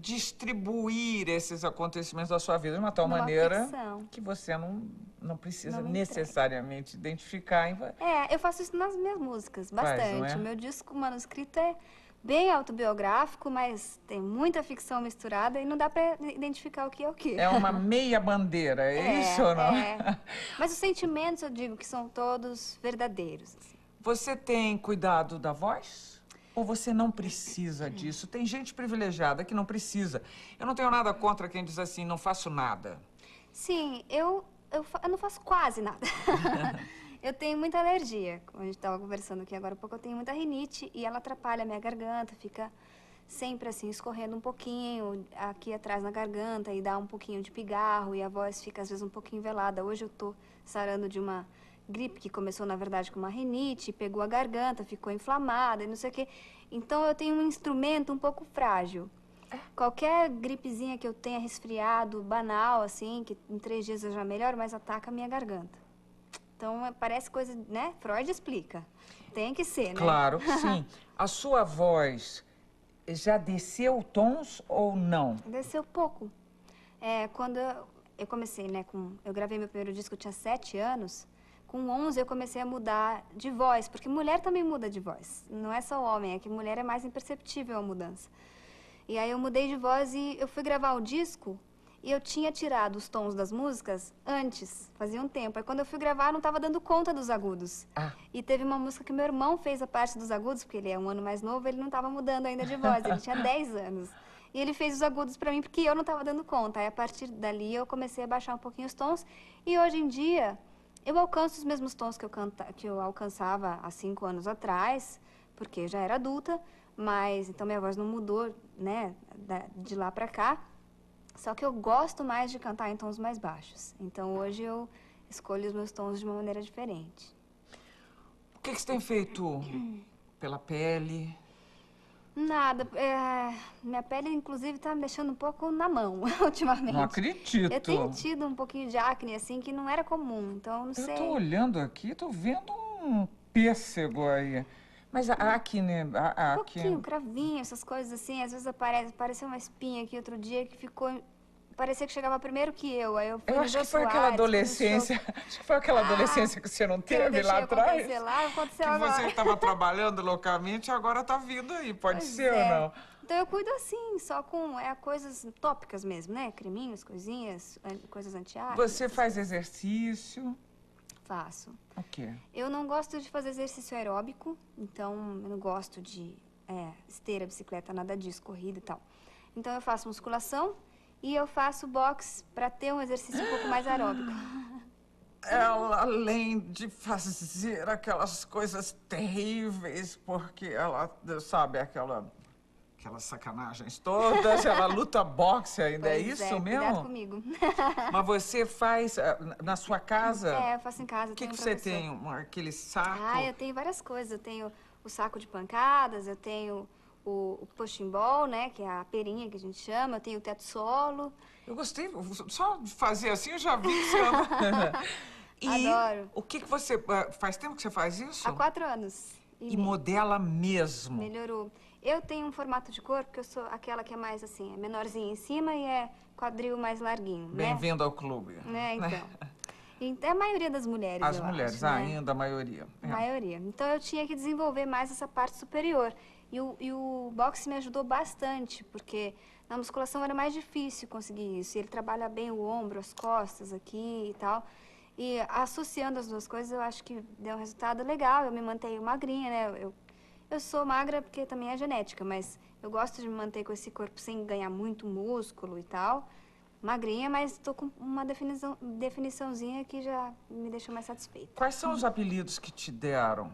distribuir esses acontecimentos da sua vida de uma tal Numa maneira ficção. que você não precisa Não me necessariamente identificar. Eu faço isso nas minhas músicas, Faz, bastante. não é? O meu disco manuscrito é bem autobiográfico, mas tem muita ficção misturada e não dá pra identificar o que é o que. É uma meia bandeira, é isso ou não? Mas os sentimentos, eu digo que são todos verdadeiros. Assim. Você tem cuidado da voz? Ou você não precisa disso? Tem gente privilegiada que não precisa. Eu não tenho nada contra quem diz assim, não faço nada. Sim, eu não faço quase nada. Eu tenho muita alergia. Como a gente estava conversando aqui agora há pouco, eu tenho muita rinite e ela atrapalha a minha garganta, fica sempre assim, escorrendo um pouquinho aqui atrás na garganta e dá um pouquinho de pigarro e a voz fica às vezes um pouquinho velada. Hoje eu tô sarando de uma gripe que começou, na verdade, com uma rinite, pegou a garganta, ficou inflamada e não sei o quê. Então eu tenho um instrumento um pouco frágil. Qualquer gripezinha que eu tenha, resfriado, banal, assim, que em 3 dias eu já melhoro, mas ataca a minha garganta. Então, parece coisa, né? Freud explica. Tem que ser, né? Claro, sim. A sua voz já desceu tons ou não? Desceu pouco. Quando eu comecei, né, eu gravei meu primeiro disco, eu tinha 7 anos. Com 11 eu comecei a mudar de voz, porque mulher também muda de voz. Não é só homem, é que mulher é mais imperceptível a mudança. E aí eu mudei de voz e eu fui gravar o disco e eu tinha tirado os tons das músicas antes, fazia um tempo. Aí quando eu fui gravar, eu não estava dando conta dos agudos. E teve uma música que meu irmão fez a parte dos agudos, porque ele é um ano mais novo, ele não estava mudando ainda de voz, ele tinha 10 anos. E ele fez os agudos pra mim porque eu não estava dando conta. Aí a partir dali eu comecei a baixar um pouquinho os tons e hoje em dia eu alcanço os mesmos tons que eu alcançava há 5 anos atrás, porque eu já era adulta, mas então minha voz não mudou, né, de lá pra cá. Só que eu gosto mais de cantar em tons mais baixos. Então hoje eu escolho os meus tons de uma maneira diferente. O que você tem feito pela pele? Nada. Minha pele, inclusive, tá me deixando um pouco na mão, ultimamente. Não acredito. Eu tenho tido um pouquinho de acne, assim, que não era comum, então não sei. Eu tô olhando aqui, tô vendo um pêssego aí. Mas a acne... Um pouquinho, cravinho, essas coisas assim. Às vezes apareceu uma espinha aqui outro dia que ficou... Parecia que chegava primeiro que eu. Aí eu fui Eu acho que foi aquela adolescência. Acho que foi aquela adolescência que você não teve lá atrás. Aconteceu que agora. você estava trabalhando loucamente e agora tá vindo aí. Pode ser ou não? Então eu cuido assim, só com coisas tópicas mesmo, né? Creminhos, coisinhas, coisas anti-acne. Você faz exercício? Faço. O quê? Eu não gosto de fazer exercício aeróbico, então eu não gosto de esteira, bicicleta, nada disso, corrida e tal. Então eu faço musculação e eu faço boxe para ter um exercício um pouco mais aeróbico. Ela, além de fazer aquelas coisas terríveis, porque ela, sabe, aquelas sacanagens todas, ela luta boxe ainda, é isso mesmo? Cuidado comigo. Mas você faz na sua casa? Eu faço em casa. O que você tem? Aquele saco? Eu tenho várias coisas. Eu tenho o saco de pancadas, eu tenho o pushing ball, né, que é a perinha que a gente chama, eu tenho o teto solo. Eu gostei, só de fazer assim eu já vi que você ama. Adoro. O que você... Faz tempo que você faz isso? Há 4 anos. E modela mesmo? Melhorou. Eu tenho um formato de corpo que eu sou aquela que é mais assim, é menorzinha em cima e é quadril mais larguinho, né? Bem-vindo ao clube. Então, é a maioria das mulheres, As mulheres, acho, ainda a maioria. A maioria. Então, eu tinha que desenvolver mais essa parte superior. E o boxe me ajudou bastante, porque na musculação era mais difícil conseguir isso. E ele trabalha bem o ombro, as costas aqui e tal. E associando as duas coisas, eu acho que deu um resultado legal. Eu me mantenho magrinha, né? Eu sou magra porque também é genética, mas eu gosto de me manter com esse corpo sem ganhar muito músculo e tal. Magrinha, mas estou com uma definiçãozinha que já me deixou mais satisfeita. Quais são os apelidos que te deram?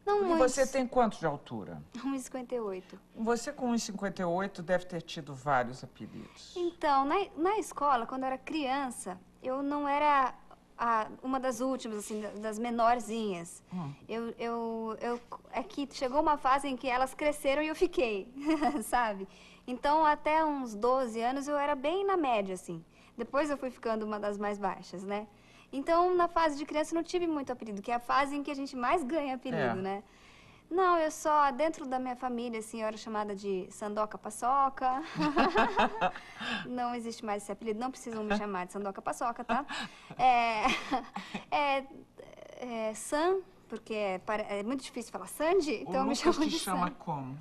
Não muitos. Você tem quanto de altura? 1,58. Você com 1,58 deve ter tido vários apelidos. Então, na escola, quando eu era criança, eu não era uma das últimas, assim, das menorzinhas. É que chegou uma fase em que elas cresceram e eu fiquei, sabe? Então, até uns 12 anos, eu era bem na média, assim. Depois eu fui ficando uma das mais baixas, né? Então, na fase de criança, eu não tive muito apelido, que é a fase em que a gente mais ganha apelido, né? Não, eu só, dentro da minha família, assim, eu era chamada de Sandoca Paçoca. Não existe mais esse apelido, não precisam me chamar de Sandoca Paçoca, tá? É, San, porque é muito difícil falar Sandy, então O me Lucas chamam te de chama San. como?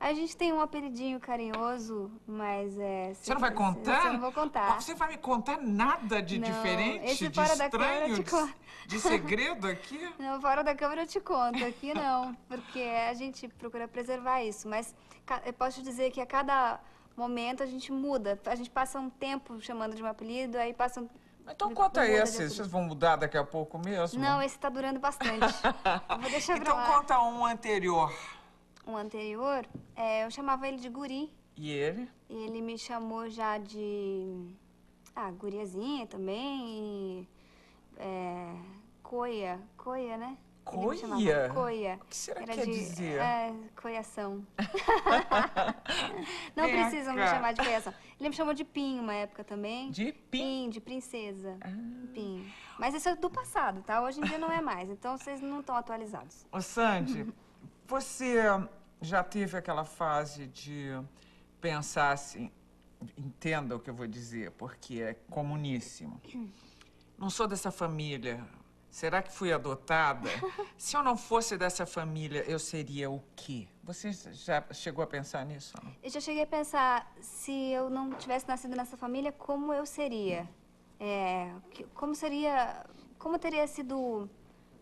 A gente tem um apelidinho carinhoso, mas Você não vai contar? Eu não vou contar. Você vai me contar nada de Não, diferente, esse de fora da câmera eu estranho, te conto. de segredo aqui? Não, fora da câmera eu te conto, aqui não, porque a gente procura preservar isso, mas eu posso te dizer que a cada momento a gente muda, a gente passa um tempo chamando de um apelido, aí passa um... Então conta muda de esse, apelido. vocês vão mudar daqui a pouco mesmo? Não, esse tá durando bastante. Eu vou deixar pra Então lá. conta um anterior. Um anterior, eu chamava ele de guri. E ele? Ele me chamou já de... guriazinha também e... coia, né? Ele me chamava Coia? Coia. O que será Era que quer dizer? Coiação. Não Vem precisam me cá. chamar de coiação. Ele me chamou de Pim uma época também. De Pim? De princesa. Pim. Mas isso é do passado, tá? Hoje em dia não é mais, então vocês não estão atualizados. Ô, Sandy, você já teve aquela fase de pensar assim, entenda o que eu vou dizer, porque é comuníssimo. Não sou dessa família. Será que fui adotada? Se eu não fosse dessa família, eu seria o quê? Você já chegou a pensar nisso? Não? Eu já cheguei a pensar, se eu não tivesse nascido nessa família, como eu seria? Como teria sido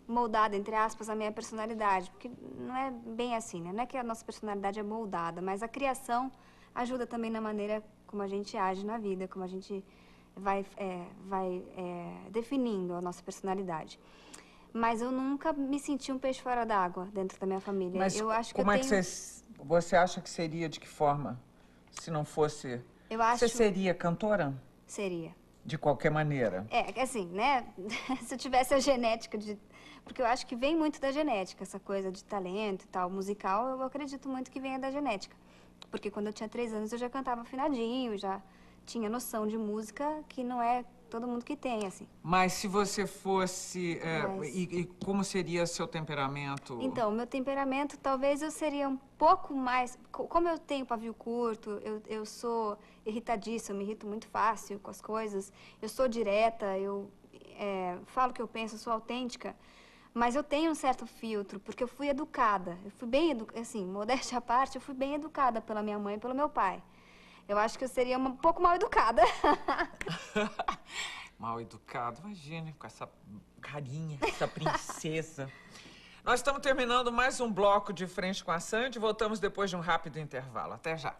moldada, entre aspas, a minha personalidade? Porque não é bem assim, né? Não é que a nossa personalidade é moldada, mas a criação ajuda também na maneira como a gente age na vida, como a gente vai definindo a nossa personalidade. Mas eu nunca me senti um peixe fora d'água dentro da minha família. Mas eu acho que como eu é tenho... que você acha que seria, de que forma? Se não fosse... Eu acho... Você seria cantora? Seria. De qualquer maneira? Assim, né? Se eu tivesse a genética de... Porque eu acho que vem muito da genética, essa coisa de talento e tal. Musical, eu acredito muito que venha da genética. Porque quando eu tinha 3 anos, eu já cantava afinadinho, já tinha noção de música que não é todo mundo que tem, assim. Mas se você fosse... E como seria seu temperamento? Então, meu temperamento, talvez eu seria um pouco mais... Como eu tenho pavio curto, eu sou irritadiça, eu me irrito muito fácil com as coisas. Eu sou direta, eu falo o que eu penso, eu sou autêntica. Mas eu tenho um certo filtro, porque eu fui educada. Eu fui bem educada, assim, modéstia à parte, eu fui bem educada pela minha mãe e pelo meu pai. Eu acho que eu seria um pouco mal educada. Mal educado, imagine, com essa carinha, essa princesa. Nós estamos terminando mais um bloco de Frente com a Sandy. Voltamos depois de um rápido intervalo. Até já.